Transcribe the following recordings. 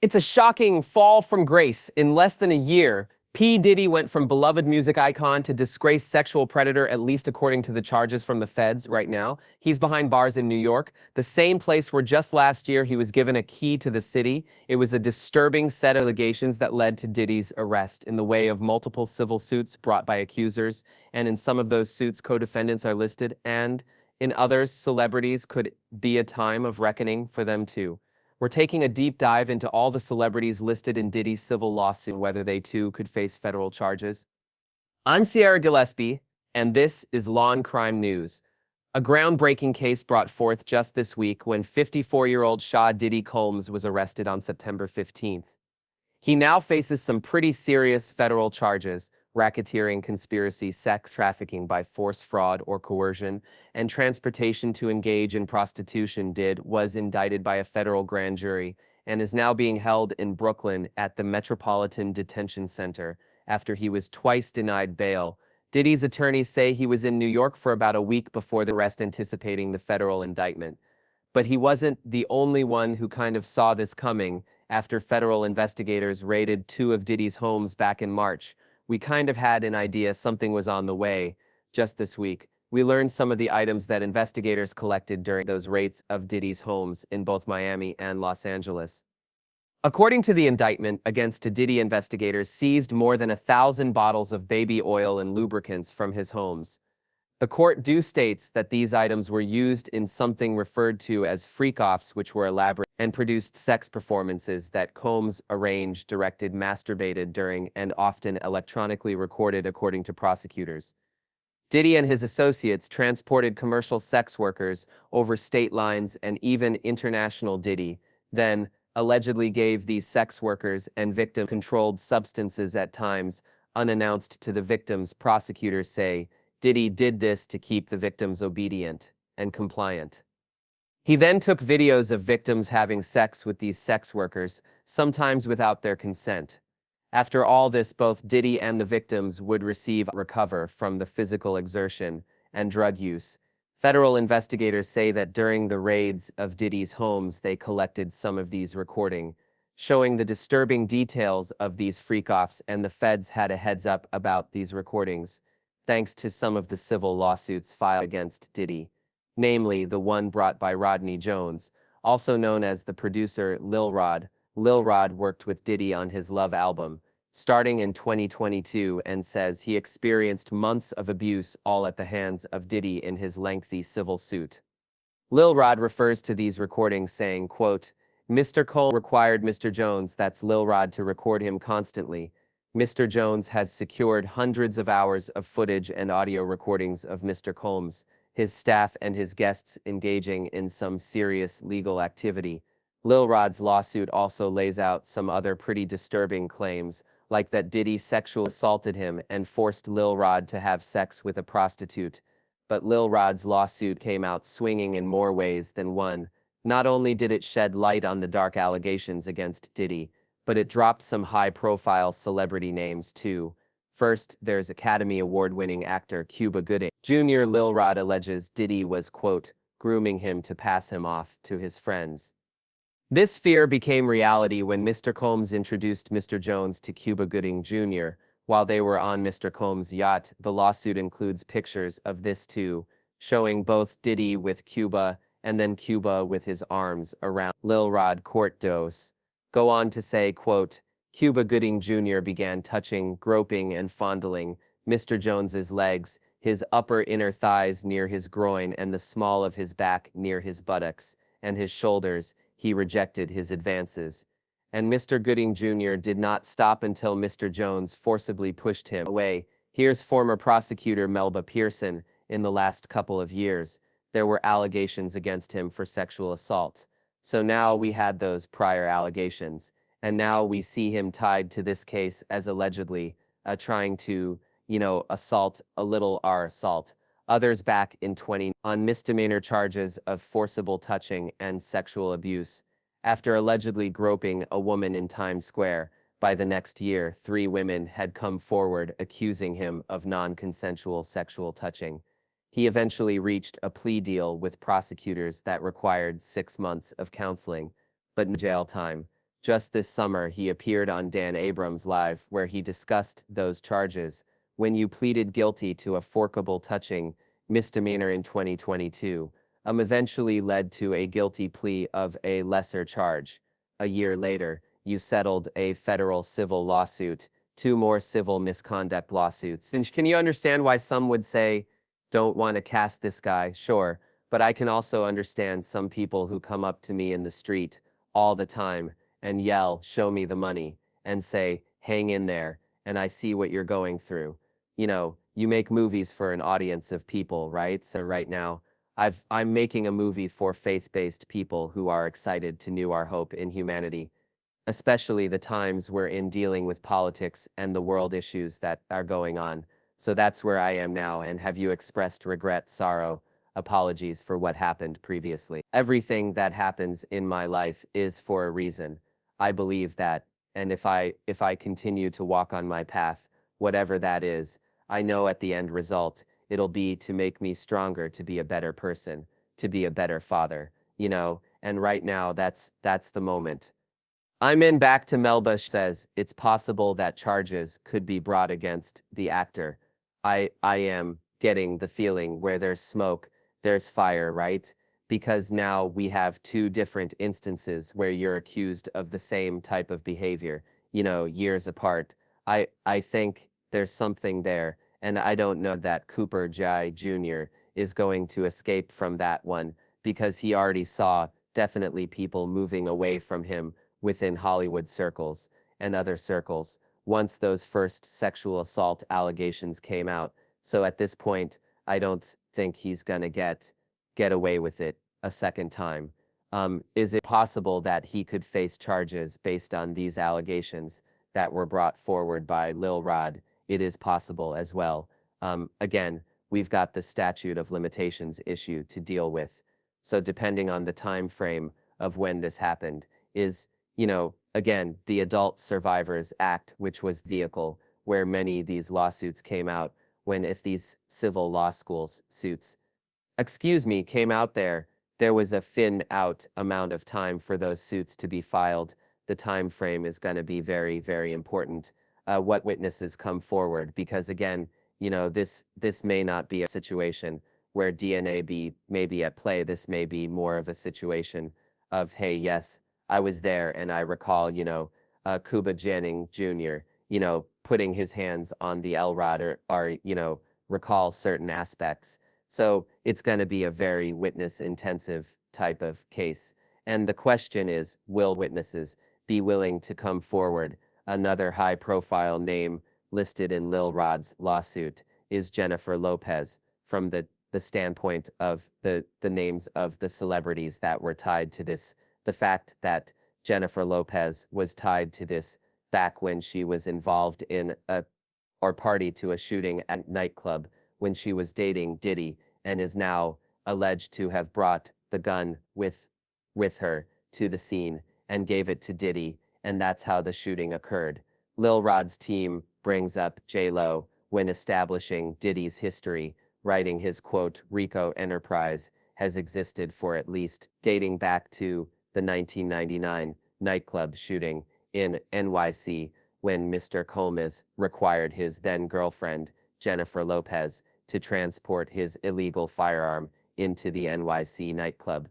It's a shocking fall from grace. In less than a year, P. Diddy went from beloved music icon to disgraced sexual predator, at least according to the charges from the feds right now. He's behind bars in New York, the same place where just last year he was given a key to the city. It was a disturbing set of allegations that led to Diddy's arrest in the way of multiple civil suits brought by accusers, and in some of those suits, co-defendants are listed, and in others, celebrities could be a time of reckoning for them too. We're taking a deep dive into all the celebrities listed in Diddy's civil lawsuit and whether they too could face federal charges. I'm Sierra Gillespie, and this is Law&Crime News. A groundbreaking case brought forth just this week when 54-year-old Shah Diddy Combs was arrested on September 15th. He now faces some pretty serious federal charges: racketeering, conspiracy, sex trafficking by force, fraud, or coercion, and transportation to engage in prostitution. Diddy was indicted by a federal grand jury and is now being held in Brooklyn at the Metropolitan Detention Center after he was twice denied bail. Diddy's attorneys say he was in New York for about a week before the arrest, anticipating the federal indictment. But he wasn't the only one who kind of saw this coming. After federal investigators raided two of Diddy's homes back in March, we kind of had an idea something was on the way. Just this week, we learned some of the items that investigators collected during those raids of Diddy's homes in both Miami and Los Angeles. According to the indictment against Diddy, investigators seized more than 1,000 bottles of baby oil and lubricants from his homes. The court states that these items were used in something referred to as freak-offs, which were elaborate and produced sex performances that Combs arranged, directed, masturbated during, and often electronically recorded, according to prosecutors. Diddy and his associates transported commercial sex workers over state lines and even international. Diddy then allegedly gave these sex workers and victims controlled substances at times, unannounced to the victims. Prosecutors say Diddy did this to keep the victims obedient and compliant. He then took videos of victims having sex with these sex workers, sometimes without their consent. After all this, both Diddy and the victims would recover from the physical exertion and drug use. Federal investigators say that during the raids of Diddy's homes, they collected some of these recordings, showing the disturbing details of these freak-offs, and the feds had a heads up about these recordings, thanks to some of the civil lawsuits filed against Diddy, namely the one brought by Rodney Jones, also known as the producer Lil Rod. Lil Rod worked with Diddy on his Love album, starting in 2022, and says he experienced months of abuse all at the hands of Diddy in his lengthy civil suit. Lil Rod refers to these recordings saying, quote, "Mr. Cole required Mr. Jones," that's Lil Rod, "to record him constantly. Mr. Jones has secured hundreds of hours of footage and audio recordings of Mr. Combs, his staff, and his guests engaging in some serious legal activity." Lil Rod's lawsuit also lays out some other pretty disturbing claims, like that Diddy sexually assaulted him and forced Lil Rod to have sex with a prostitute. But Lil Rod's lawsuit came out swinging in more ways than one. Not only did it shed light on the dark allegations against Diddy, but it dropped some high-profile celebrity names too. First, there's Academy Award-winning actor Cuba Gooding Jr. Lil Rod alleges Diddy was, quote, grooming him to pass him off to his friends. This fear became reality when Mr. Combs introduced Mr. Jones to Cuba Gooding Jr. while they were on Mr. Combs' yacht. The lawsuit includes pictures of this too, showing both Diddy with Cuba and then Cuba with his arms around Lil Rod. Court does go on to say, quote, Cuba Gooding Jr. began touching, groping, and fondling Mr. Jones's legs, his upper inner thighs near his groin, and the small of his back near his buttocks and his shoulders. He rejected his advances, and Mr. Gooding Jr. did not stop until Mr. Jones forcibly pushed him away. Here's former prosecutor Melba Pearson. In the last couple of years, there were allegations against him for sexual assault. So now we had those prior allegations, and now we see him tied to this case as allegedly trying to, assault assault others back in 20 on misdemeanor charges of forcible touching and sexual abuse. After allegedly groping a woman in Times Square, by the next year, 3 women had come forward accusing him of non-consensual sexual touching. He eventually reached a plea deal with prosecutors that required 6 months of counseling, but no jail time. Just this summer, he appeared on Dan Abrams Live, where he discussed those charges. When you pleaded guilty to a forcible touching misdemeanor in 2022, eventually led to a guilty plea of a lesser charge. A year later, you settled a federal civil lawsuit, two more civil misconduct lawsuits. And can you understand why some would say, don't want to cast this guy? Sure, but I can also understand some people who come up to me in the street all the time and yell, show me the money, and say, hang in there, and I see what you're going through. You know, you make movies for an audience of people, right? So right now, I'm making a movie for faith-based people who are excited to renew our hope in humanity, especially the times we're in dealing with politics and the world issues that are going on. So that's where I am now. And have you expressed regret, sorrow, apologies for what happened previously? Everything that happens in my life is for a reason. I believe that. And if I continue to walk on my path, whatever that is, I know at the end result, it'll be to make me stronger, to be a better person, to be a better father, you know? And right now, that's the moment. I'm in. Back to Melba says, it's possible that charges could be brought against the actor. I am getting the feeling where there's smoke, there's fire, right? Because now we have two different instances where you're accused of the same type of behavior, you know, years apart. I think there's something there, and I don't know that Cooper J. Jr. is going to escape from that one, because he already saw definitely people moving away from him within Hollywood circles and other circles once those first sexual assault allegations came out. So at this point, I don't think he's gonna get away with it a second time. Is it possible that he could face charges based on these allegations that were brought forward by Lil Rod? It is possible as well. Again, we've got the statute of limitations issue to deal with. So depending on the time frame of when this happened is, you know, again, the Adult Survivors Act, which was the vehicle where many of these lawsuits came out, when if these civil law schools suits, came out there was a thin out amount of time for those suits to be filed. The time frame is going to be very, very important. What witnesses come forward, because again, you know, this may not be a situation where DNA may be at play. This may be more of a situation of, hey, yes, I was there and I recall, you know, Cuba Jennings Jr., you know, putting his hands on the L rod or, you know, recall certain aspects. So it's going to be a very witness intensive type of case. And the question is, will witnesses be willing to come forward? Another high profile name listed in Lil Rod's lawsuit is Jennifer Lopez, from the standpoint of the names of the celebrities that were tied to this. The fact that Jennifer Lopez was tied to this back when she was involved in or party to a shooting at a nightclub when she was dating Diddy, and is now alleged to have brought the gun with her to the scene and gave it to Diddy, and that's how the shooting occurred. Lil Rod's team brings up J-Lo when establishing Diddy's history, writing his quote, RICO enterprise has existed for at least dating back to the 1999 nightclub shooting in NYC, when Mr. Combs required his then-girlfriend, Jennifer Lopez, to transport his illegal firearm into the NYC nightclub.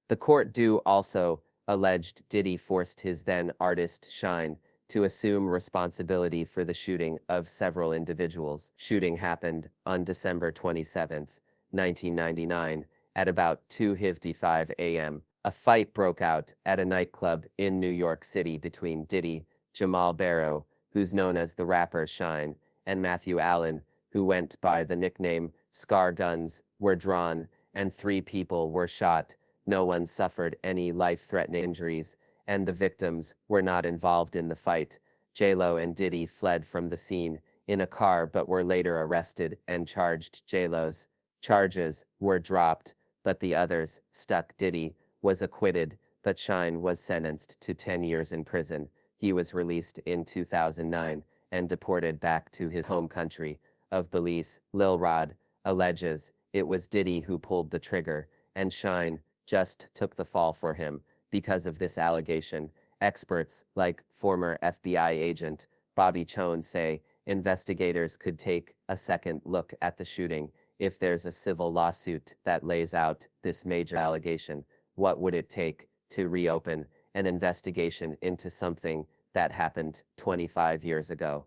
The court also alleged Diddy forced his then artist Shine to assume responsibility for the shooting of several individuals. Shooting happened on December 27, 1999, at about 2:55 a.m. A fight broke out at a nightclub in New York City between Diddy, Jamal Barrow, who's known as the rapper Shine, and Matthew Allen, who went by the nickname Scar. Guns were drawn, and 3 people were shot. No one suffered any life-threatening injuries, and the victims were not involved in the fight. J-Lo and Diddy fled from the scene in a car but were later arrested and charged. J-Lo's charges were dropped, but the others stuck. Diddy was acquitted, but Shine was sentenced to 10 years in prison. He was released in 2009 and deported back to his home country of Belize. Lil Rod alleges it was Diddy who pulled the trigger, and Shine just took the fall for him because of this allegation, experts like former FBI agent Bobby Chones say investigators could take a second look at the shooting. If there's a civil lawsuit that lays out this major allegation, what would it take to reopen an investigation into something that happened 25 years ago?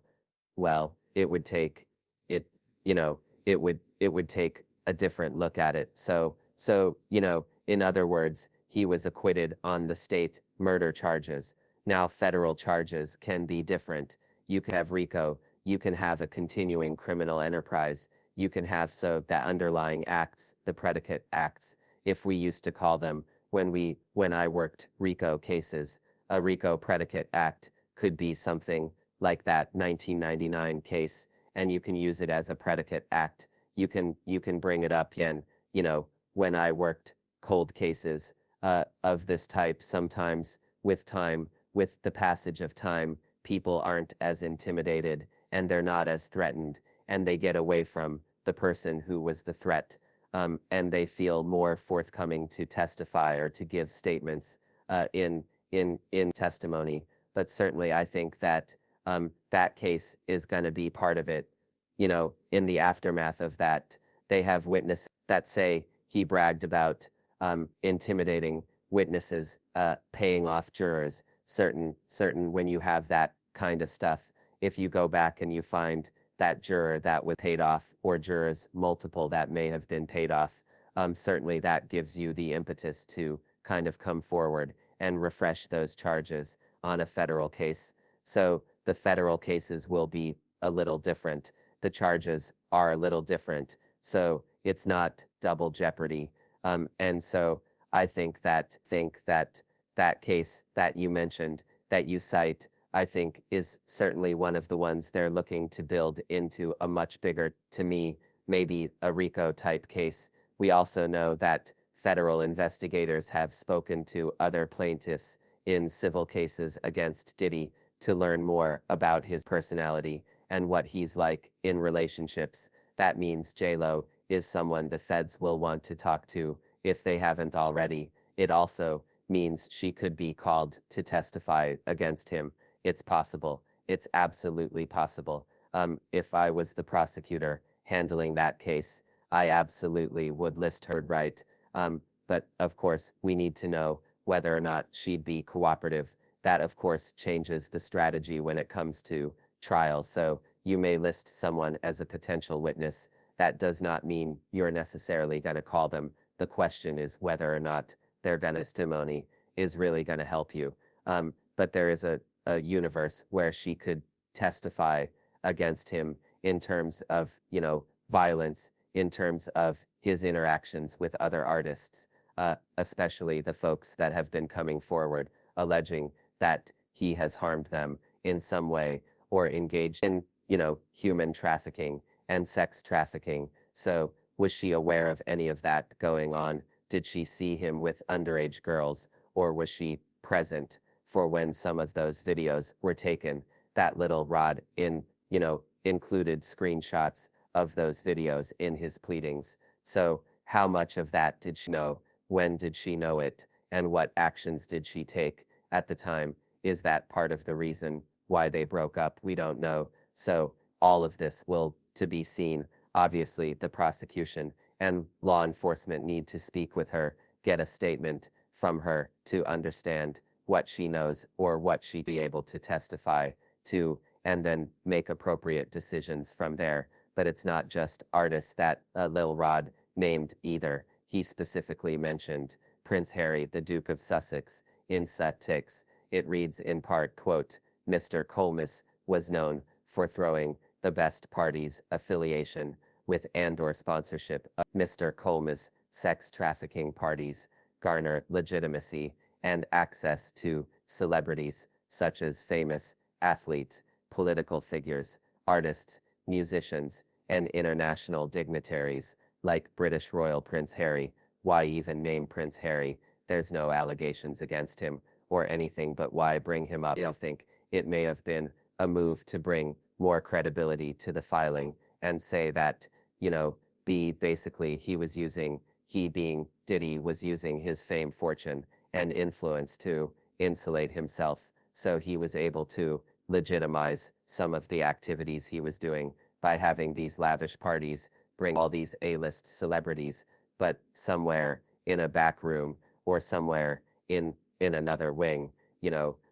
Well, it would take it, you know, it would take a different look at it. So, in other words, he was acquitted on the state murder charges. Now federal charges can be different. You can have RICO, you can have a continuing criminal enterprise, you can have the underlying acts, the predicate acts, if we used to call them when I worked RICO cases, a RICO predicate act could be something like that 1999 case, and you can use it as a predicate act. You can bring it up again, when I worked cold cases of this type. Sometimes with time, with the passage of time, people aren't as intimidated and they're not as threatened, and they get away from the person who was the threat, and they feel more forthcoming to testify or to give statements in testimony. But certainly, I think that that case is going to be part of it. In the aftermath of that, they have witnesses that say he bragged about intimidating witnesses, paying off jurors. Certain when you have that kind of stuff, if you go back and you find that juror that was paid off, or jurors multiple that may have been paid off, certainly that gives you the impetus to kind of come forward and refresh those charges on a federal case. So the federal cases will be a little different. The charges are a little different. So it's not double jeopardy. And so I think that that case that you mentioned, that you cite, I think is certainly one of the ones they're looking to build into a much bigger, to me, maybe a RICO type case. We also know that federal investigators have spoken to other plaintiffs in civil cases against Diddy to learn more about his personality and what he's like in relationships. That means J-Lo is someone the feds will want to talk to if they haven't already. It also means she could be called to testify against him. It's possible. It's absolutely possible. If I was the prosecutor handling that case, I absolutely would list her right. But of course, we need to know whether or not she'd be cooperative. That, of course, changes the strategy when it comes to trial. So you may list someone as a potential witness. That does not mean you're necessarily going to call them. The question is whether or not their testimony is really going to help you. But there is a universe where she could testify against him in terms of, violence, in terms of his interactions with other artists, especially the folks that have been coming forward alleging that he has harmed them in some way or engaged in, human trafficking and sex trafficking. So was she aware of any of that going on? Did she see him with underage girls, or was she present for when some of those videos were taken? That little Rod included screenshots of those videos in his pleadings. So how much of that did she know? When did she know it? And what actions did she take at the time? Is that part of the reason why they broke up? We don't know. So all of this will to be seen. Obviously, the prosecution and law enforcement need to speak with her, get a statement from her to understand what she knows or what she'd be able to testify to, and then make appropriate decisions from there. But it's not just artists that Lil Rod named either. He specifically mentioned Prince Harry, the Duke of Sussex, in Satix. It reads in part, quote, Mr. Colmus was known for throwing the best parties, affiliation with and/or sponsorship of Mr. Colmus' sex trafficking parties, garner legitimacy and access to celebrities such as famous athletes, political figures, artists, musicians, and international dignitaries like British Royal Prince Harry. Why even name Prince Harry? There's no allegations against him or anything, but why bring him up? I think it may have been a move to bring more credibility to the filing and say that, basically he being Diddy was using his fame, fortune, and influence to insulate himself. So he was able to legitimize some of the activities he was doing by having these lavish parties, bring all these A-list celebrities, but somewhere in a back room or somewhere in another wing,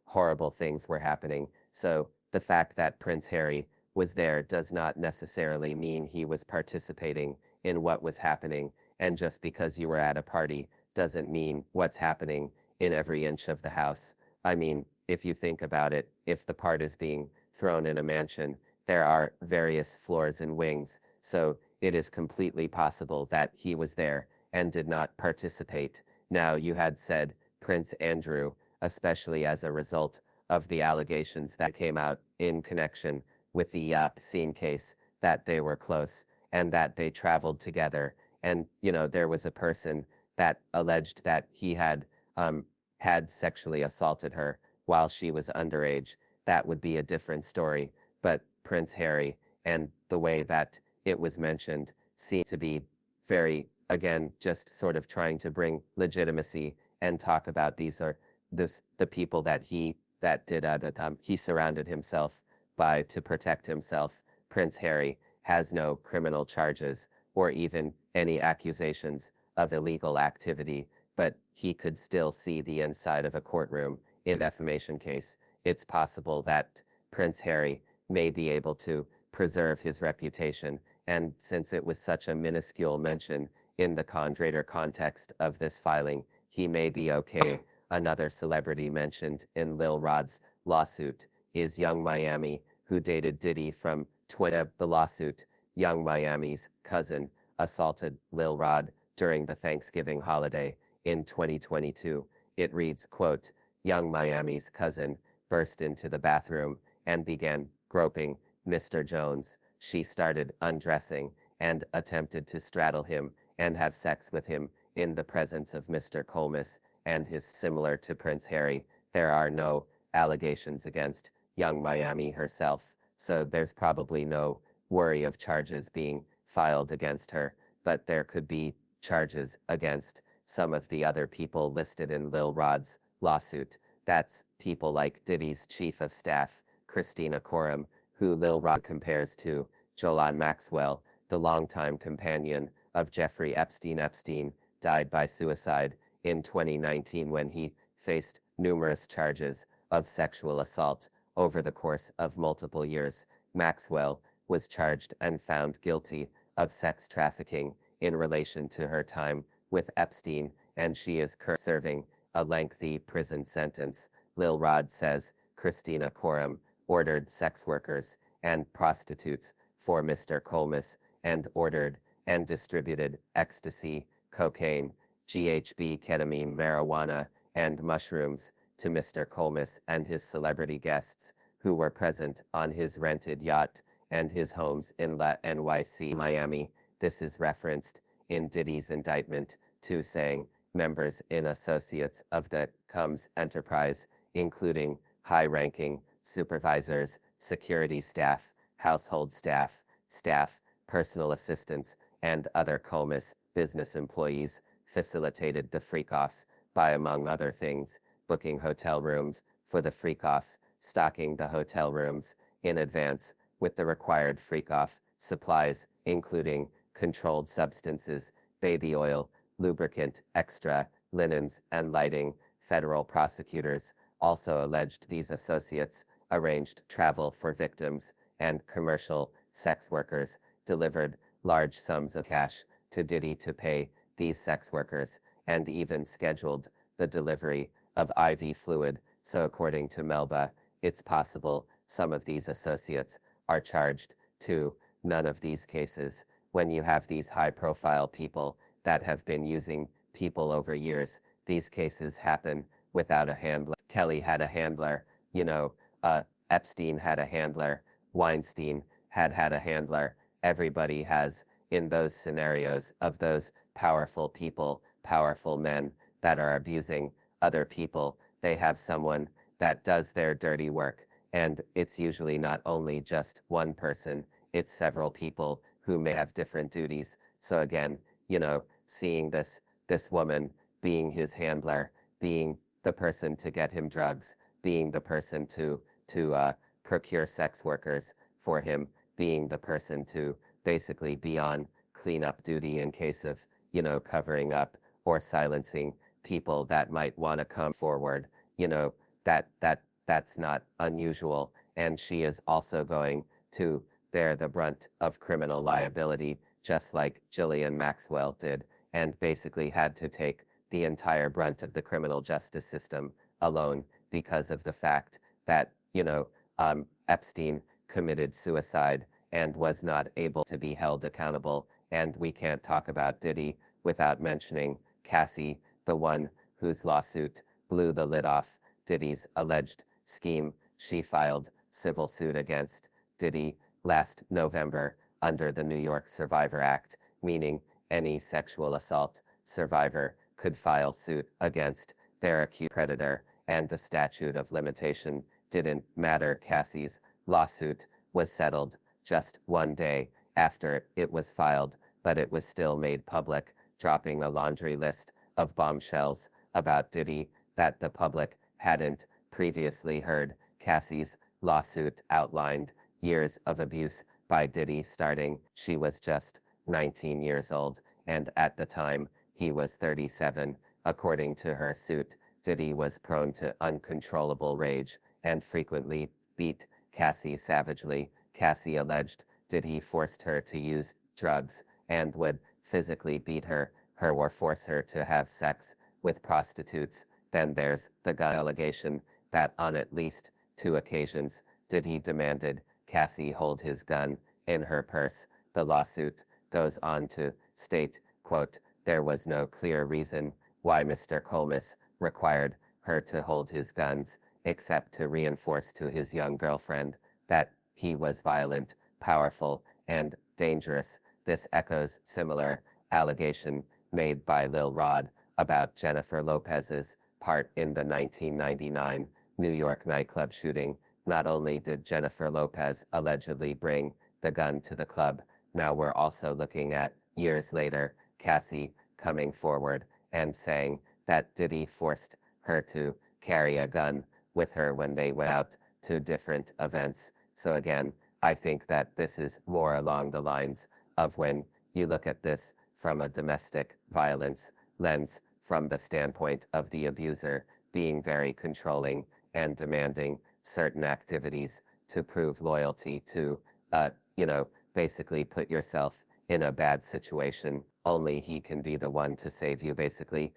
horrible things were happening. So the fact that Prince Harry was there does not necessarily mean he was participating in what was happening. And just because you were at a party doesn't mean what's happening in every inch of the house. I mean, if you think about it, if the part is being thrown in a mansion, there are various floors and wings, so it is completely possible that he was there and did not participate. Now, you had said Prince Andrew, especially as a result of the allegations that came out in connection with the scene case, that they were close and that they traveled together. And, there was a person that alleged that he had sexually assaulted her while she was underage. That would be a different story. But Prince Harry and the way that it was mentioned seemed to be very, again, just sort of trying to bring legitimacy and talk about the people that he surrounded himself by to protect himself. Prince Harry has no criminal charges or even any accusations of illegal activity, but he could still see the inside of a courtroom in a defamation case. It's possible that Prince Harry may be able to preserve his reputation, and since it was such a minuscule mention in the greater context of this filing, he may be okay. Another celebrity mentioned in Lil Rod's lawsuit is Young Miami, who dated Diddy from Twitter. The lawsuit, Young Miami's cousin assaulted Lil Rod during the Thanksgiving holiday in 2022. It reads, quote, Young Miami's cousin burst into the bathroom and began groping Mr. Jones. She started undressing and attempted to straddle him and have sex with him in the presence of Mr. Colemas and his. Similar to Prince Harry, there are no allegations against Young Miami herself, so there's probably no worry of charges being filed against her, but there could be charges against some of the other people listed in Lil Rod's lawsuit. That's people like Diddy's chief of staff, Christina Coram, who Lil Rod compares to Jolan Maxwell, the longtime companion of Jeffrey Epstein. Epstein died by suicide in 2019 when he faced numerous charges of sexual assault over the course of multiple years. Maxwell was charged and found guilty of sex trafficking in relation to her time with Epstein, and she is currently serving a lengthy prison sentence. Lil Rod says Christina Coram ordered sex workers and prostitutes for Mr. Colemas and ordered and distributed ecstasy, cocaine, GHB, ketamine, marijuana, and mushrooms to Mr. Colemas and his celebrity guests who were present on his rented yacht and his homes in La NYC, Miami. This is referenced in Diddy's indictment too, saying members and associates of the Combs enterprise, including high-ranking supervisors, security staff, household staff, personal assistants, and other Colemas business employees, facilitated the freak-offs by, among other things, booking hotel rooms for the freak-offs, stocking the hotel rooms in advance with the required freak-off supplies, including controlled substances, baby oil, lubricant, extra, linens, and lighting. Federal prosecutors also alleged these associates arranged travel for victims and commercial sex workers, delivered large sums of cash to Diddy to pay these sex workers, and even scheduled the delivery of IV fluid. So according to Melba, it's possible some of these associates are charged too. None of these cases, when you have these high-profile people that have been using people over years, these cases happen without a handler. Kelly had a handler, Epstein had a handler, Weinstein had a handler. Everybody has, in those scenarios of those powerful people, powerful men that are abusing other people, they have someone that does their dirty work. And it's usually not only just one person, it's several people who may have different duties. So again, seeing this woman being his handler, being the person to get him drugs, being the person to procure sex workers for him, being the person to basically be on cleanup duty in case of, covering up or silencing people that might want to come forward. That's not unusual. And she is also going to bear the brunt of criminal liability, just like Ghislaine Maxwell did, and basically had to take the entire brunt of the criminal justice system alone because of the fact that, Epstein committed suicide and was not able to be held accountable. And we can't talk about Diddy without mentioning Cassie, the one whose lawsuit blew the lid off Diddy's alleged scheme. She filed civil suit against Diddy last November under the New York Survivor Act, meaning any sexual assault survivor could file suit against their accused predator, and the statute of limitation didn't matter. Cassie's lawsuit was settled just one day after it was filed, but it was still made public, dropping a laundry list of bombshells about Diddy that the public hadn't previously heard. Cassie's lawsuit outlined years of abuse by Diddy starting. She was just 19 years old, and at the time, he was 37. According to her suit, Diddy was prone to uncontrollable rage and frequently beat Cassie savagely. Cassie alleged Diddy forced her to use drugs and would physically beat her or force her to have sex with prostitutes. Then there's the gun allegation that on at least 2 occasions, Diddy demanded Cassie hold his gun in her purse. The lawsuit goes on to state, quote, "There was no clear reason why Mr. Colmas required her to hold his guns, except to reinforce to his young girlfriend that he was violent, powerful, and dangerous." This echoes similar allegation made by Lil Rod about Jennifer Lopez's part in the 1999 New York nightclub shooting. Not only did Jennifer Lopez allegedly bring the gun to the club, now we're also looking at, years later, Cassie coming forward and saying that Diddy forced her to carry a gun with her when they went out to different events. So again, I think that this is more along the lines of when you look at this from a domestic violence lens, from the standpoint of the abuser being very controlling and demanding certain activities to prove loyalty to, basically put yourself in a bad situation. Only he can be the one to save you, basically.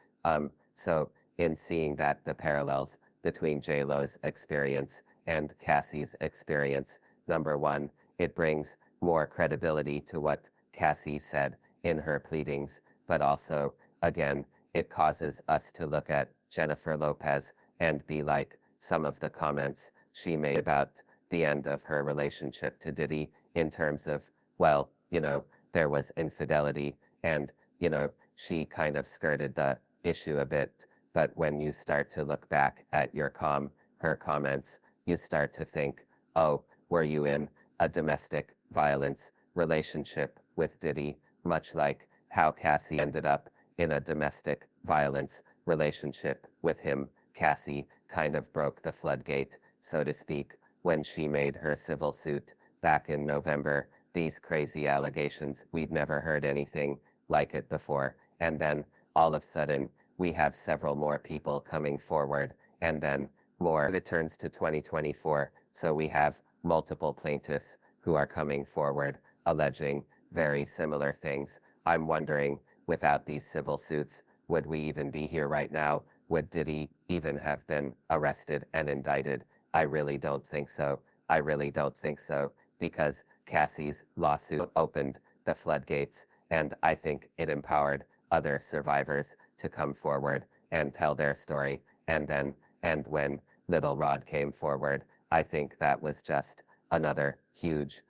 So in seeing that the parallels between J-Lo's experience and Cassie's experience, number one, it brings more credibility to what Cassie said in her pleadings, but also, again, it causes us to look at Jennifer Lopez and be like, some of the comments she made about the end of her relationship to Diddy in terms of, well, there was infidelity and, she kind of skirted the issue a bit. But when you start to look back at her comments, you start to think, oh, were you in a domestic violence relationship with Diddy, much like how Cassie ended up in a domestic violence relationship with him. Cassie kind of broke the floodgate, so to speak, when she made her civil suit back in November. These crazy allegations, we'd never heard anything like it before. And then all of a sudden, we have several more people coming forward, and then more. It turns to 2024, so we have multiple plaintiffs who are coming forward alleging very similar things. I'm wondering, without these civil suits, would we even be here right now? Would Diddy even have been arrested and indicted? I really don't think so. I really don't think so, because Cassie's lawsuit opened the floodgates, and I think it empowered other survivors to come forward and tell their story. And when Little Rod came forward, I think that was just another huge,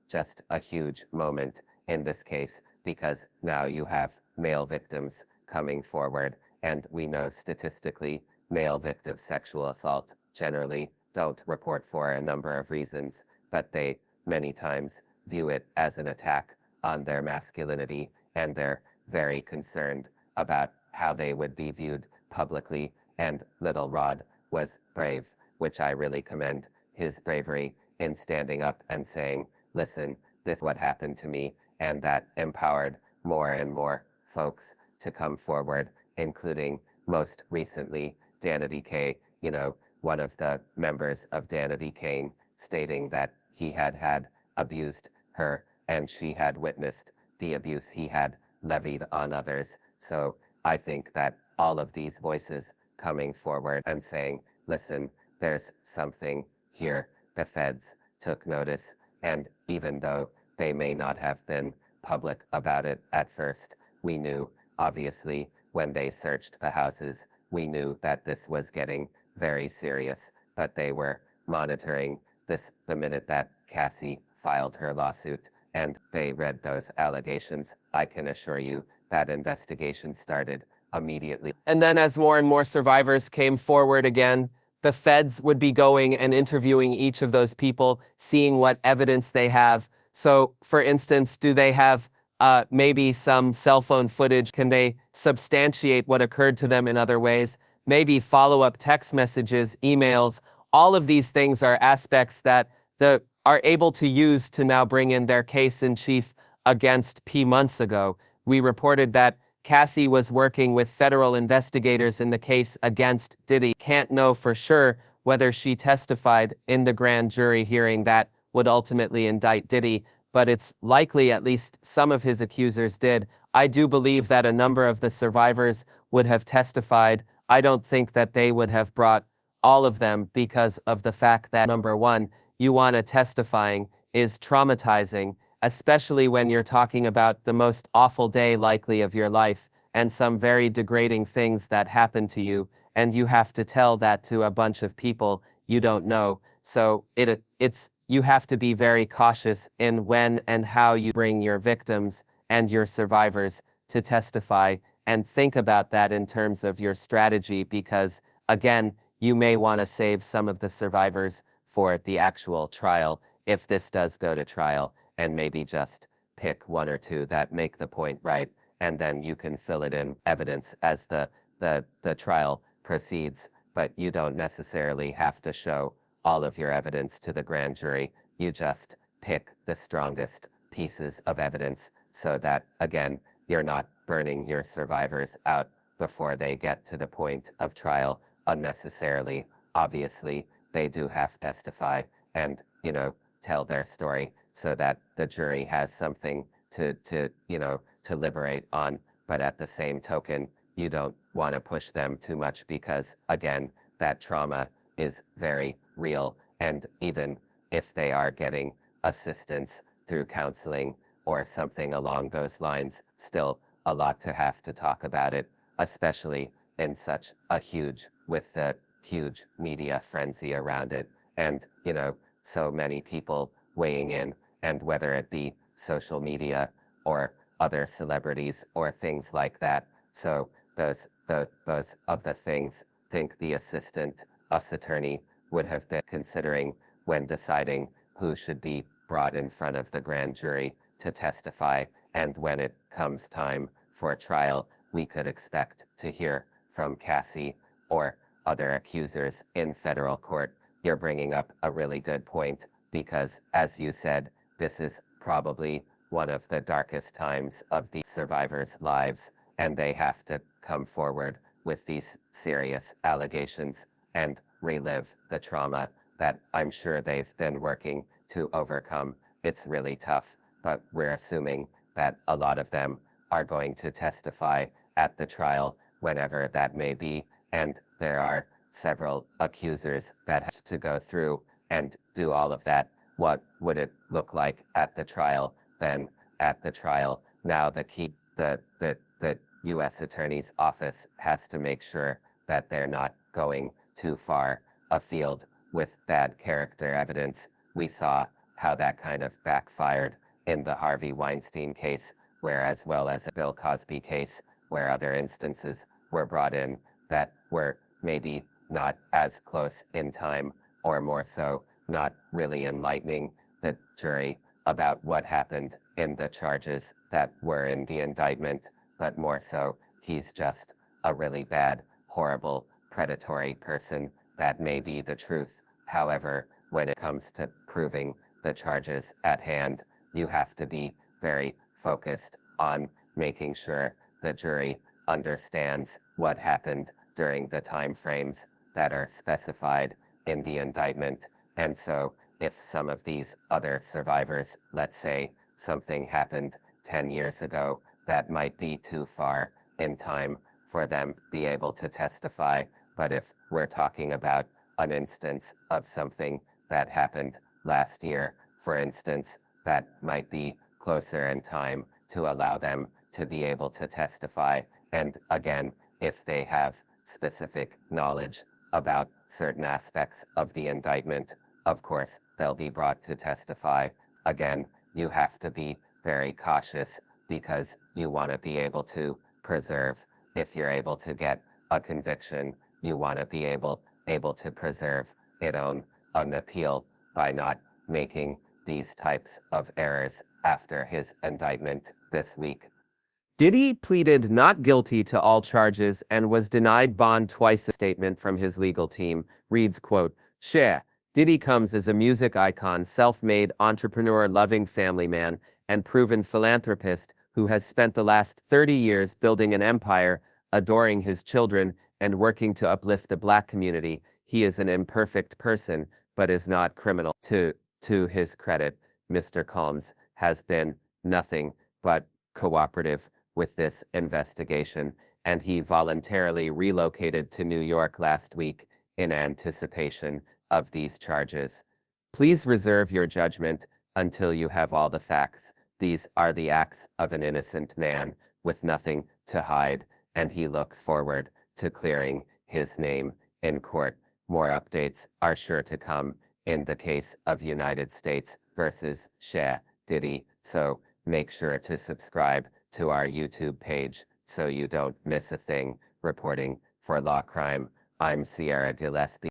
just a huge moment in this case, because now you have male victims coming forward, and we know statistically male victims of sexual assault generally don't report for a number of reasons, but they many times view it as an attack on their masculinity, and they're very concerned about how they would be viewed publicly and little Rod was brave, which I really commend his bravery in standing up and saying, listen, this is what happened to me, and that empowered more and more folks to come forward, including most recently Danity K, one of the members of Danity Kane, stating that he had abused her and she had witnessed the abuse he had levied on others. So I think that all of these voices coming forward and saying, listen, there's something here. The feds took notice, and even though they may not have been public about it at first, we knew, obviously, when they searched the houses, we knew that this was getting very serious, but they were monitoring this the minute that Cassie filed her lawsuit and they read those allegations. I can assure you that investigation started immediately. And then as more and more survivors came forward again, the feds would be going and interviewing each of those people, seeing what evidence they have. So, for instance, do they have maybe some cell phone footage? Can they substantiate what occurred to them in other ways? Maybe follow-up text messages, emails. All of these things are aspects that are able to use to now bring in their case in chief against P months ago. We reported that Cassie was working with federal investigators in the case against Diddy. Can't know for sure whether she testified in the grand jury hearing that would ultimately indict Diddy, but it's likely at least some of his accusers did. I do believe that a number of the survivors would have testified. I don't think that they would have brought all of them because of the fact that, number one, testifying is traumatizing, especially when you're talking about the most awful day likely of your life and some very degrading things that happen to you, and you have to tell that to a bunch of people you don't know. So you have to be very cautious in when and how you bring your victims and your survivors to testify, and think about that in terms of your strategy, because again, you may want to save some of the survivors for the actual trial if this does go to trial, and maybe just pick one or two that make the point right, and then you can fill it in evidence as the trial proceeds. But you don't necessarily have to show all of your evidence to the grand jury. You just pick the strongest pieces of evidence so that, again, you're not burning your survivors out before they get to the point of trial unnecessarily. Obviously, they do have to testify and, tell their story so that the jury has something to liberate on. But at the same token, you don't want to push them too much because, again, that trauma is very real. And even if they are getting assistance through counseling or something along those lines, still a lot to have to talk about it, especially in such a with the huge media frenzy around it. And, so many people weighing in, and whether it be social media or other celebrities or things like that. So those of the things think the assistant US attorney would have been considering when deciding who should be brought in front of the grand jury to testify. And when it comes time for trial, we could expect to hear from Cassie or other accusers in federal court. You're bringing up a really good point because, as you said, this is probably one of the darkest times of the survivors' lives, and they have to come forward with these serious allegations and relive the trauma that I'm sure they've been working to overcome. It's really tough, but we're assuming that a lot of them are going to testify at the trial, whenever that may be, and there are several accusers that have to go through and do all of that. What would it look like at the trial? Then at the trial, now the U.S. Attorney's Office has to make sure that they're not going too far afield with bad character evidence. We saw how that kind of backfired in the Harvey Weinstein case, where, as well as a Bill Cosby case, where other instances were brought in that were maybe not as close in time, or more so, not really enlightening the jury about what happened in the charges that were in the indictment, but more so, he's just a really bad, horrible predatory person. That may be the truth. However, when it comes to proving the charges at hand, you have to be very focused on making sure the jury understands what happened during the time frames that are specified in the indictment. And so if some of these other survivors, let's say something happened 10 years ago, that might be too far in time for them to be able to testify. But if we're talking about an instance of something that happened last year, for instance, that might be closer in time to allow them to be able to testify. And again, if they have specific knowledge about certain aspects of the indictment, of course, they'll be brought to testify. Again, you have to be very cautious because you want to be able to preserve. If you're able to get a conviction, you want to be able to preserve it on an appeal by not making these types of errors after his indictment this week. Diddy pleaded not guilty to all charges and was denied bond twice. A statement from his legal team reads, quote, "Share, Diddy comes as a music icon, self-made entrepreneur, loving family man, and proven philanthropist who has spent the last 30 years building an empire, adoring his children, and working to uplift the Black community. He is an imperfect person, but is not criminal." To his credit, Mr. Combs has been nothing but cooperative with this investigation, and he voluntarily relocated to New York last week in anticipation of these charges. Please reserve your judgment until you have all the facts. These are the acts of an innocent man with nothing to hide, and he looks forward to clearing his name in court. More updates are sure to come in the case of United States versus Diddy, so make sure to subscribe to our YouTube page so you don't miss a thing. Reporting for Law Crime, I'm Sierra Gillespie.